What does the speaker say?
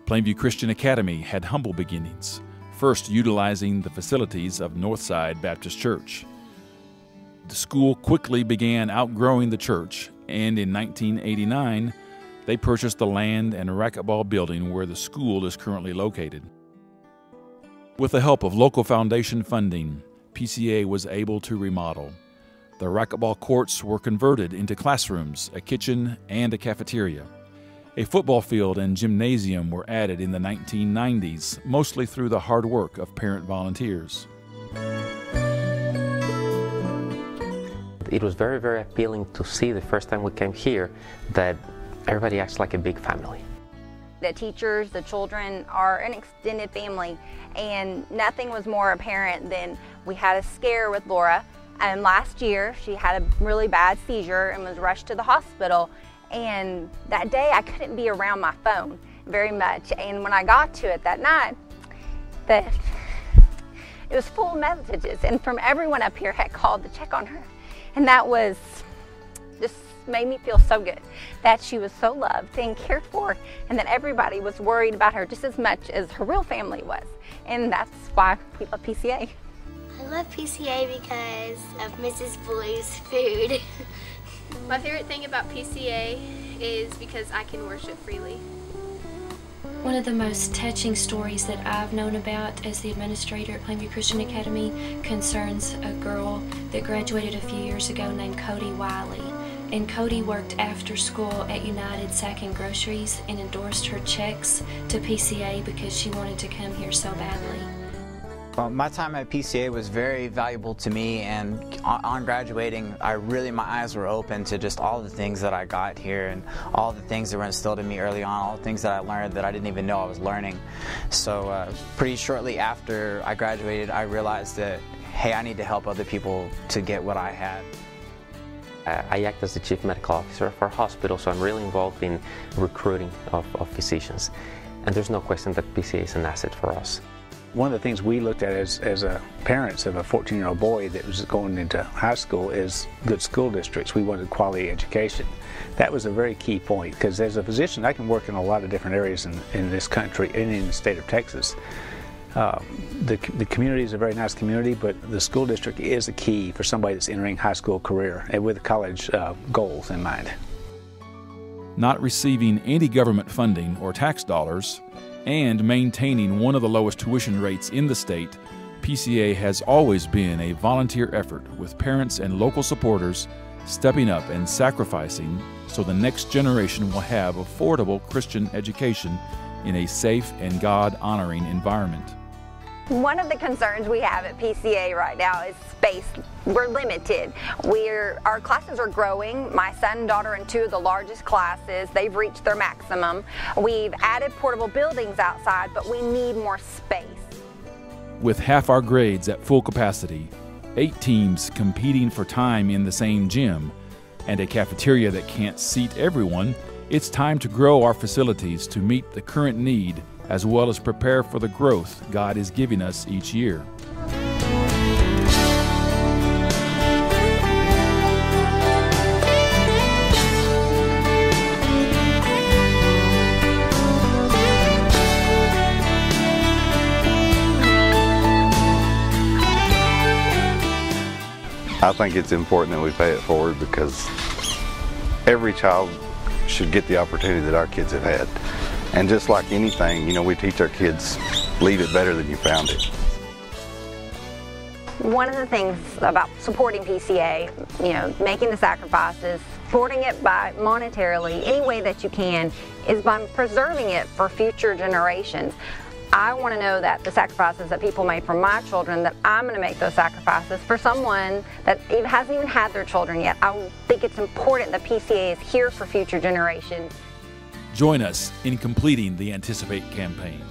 Plainview Christian Academy had humble beginnings, first utilizing the facilities of Northside Baptist Church. The school quickly began outgrowing the church, and in 1989, they purchased the land and racquetball building where the school is currently located. With the help of local foundation funding, PCA was able to remodel. The racquetball courts were converted into classrooms, a kitchen, and a cafeteria. A football field and gymnasium were added in the 1990s, mostly through the hard work of parent volunteers. It was very, very appealing to see the first time we came here that everybody acts like a big family. The teachers, the children are an extended family, and nothing was more apparent than we had a scare with Laura. And last year she had a really bad seizure and was rushed to the hospital. And that day I couldn't be around my phone very much. And when I got to it that night, it was full of messages, and from everyone up here had called to check on her. And that was just made me feel so good that she was so loved and cared for, and that everybody was worried about her just as much as her real family was. And that's why we love PCA. I love PCA because of Mrs. Blue's food. My favorite thing about PCA is because I can worship freely. One of the most touching stories that I've known about as the administrator at Plainview Christian Academy concerns a girl that graduated a few years ago named Cody Wiley. And Cody worked after school at United Sacking Groceries and endorsed her checks to PCA because she wanted to come here so badly. Well, my time at PCA was very valuable to me, and on graduating, my eyes were open to just all the things that I got here and all the things that were instilled in me early on, all the things that I learned that I didn't even know I was learning. So pretty shortly after I graduated, I realized that, hey, I need to help other people to get what I had. I act as the Chief Medical Officer for a hospital, so I'm really involved in recruiting of physicians. And there's no question that PCA is an asset for us. One of the things we looked at as parents of a 14-year-old boy that was going into high school is good school districts. We wanted quality education. That was a very key point, because as a physician I can work in a lot of different areas in this country and in the state of Texas. The community is a very nice community, but the school district is a key for somebody that's entering high school career and with college goals in mind. Not receiving any government funding or tax dollars, and maintaining one of the lowest tuition rates in the state, PCA has always been a volunteer effort with parents and local supporters stepping up and sacrificing so the next generation will have affordable Christian education in a safe and God-honoring environment. One of the concerns we have at PCA right now is space. We're limited. Our classes are growing. My son and daughter in two of the largest classes. They've reached their maximum. We've added portable buildings outside, but we need more space. With half our grades at full capacity, 8 teams competing for time in the same gym, and a cafeteria that can't seat everyone, it's time to grow our facilities to meet the current need as well as prepare for the growth God is giving us each year. I think it's important that we pay it forward, because every child should get the opportunity that our kids have had. And just like anything, you know, we teach our kids, leave it better than you found it. One of the things about supporting PCA, making the sacrifices, supporting it by monetarily, any way that you can, is by preserving it for future generations. I want to know that the sacrifices that people made for my children, that I'm going to make those sacrifices for someone that hasn't even had their children yet. I think it's important that PCA is here for future generations. Join us in completing the Anticipate campaign.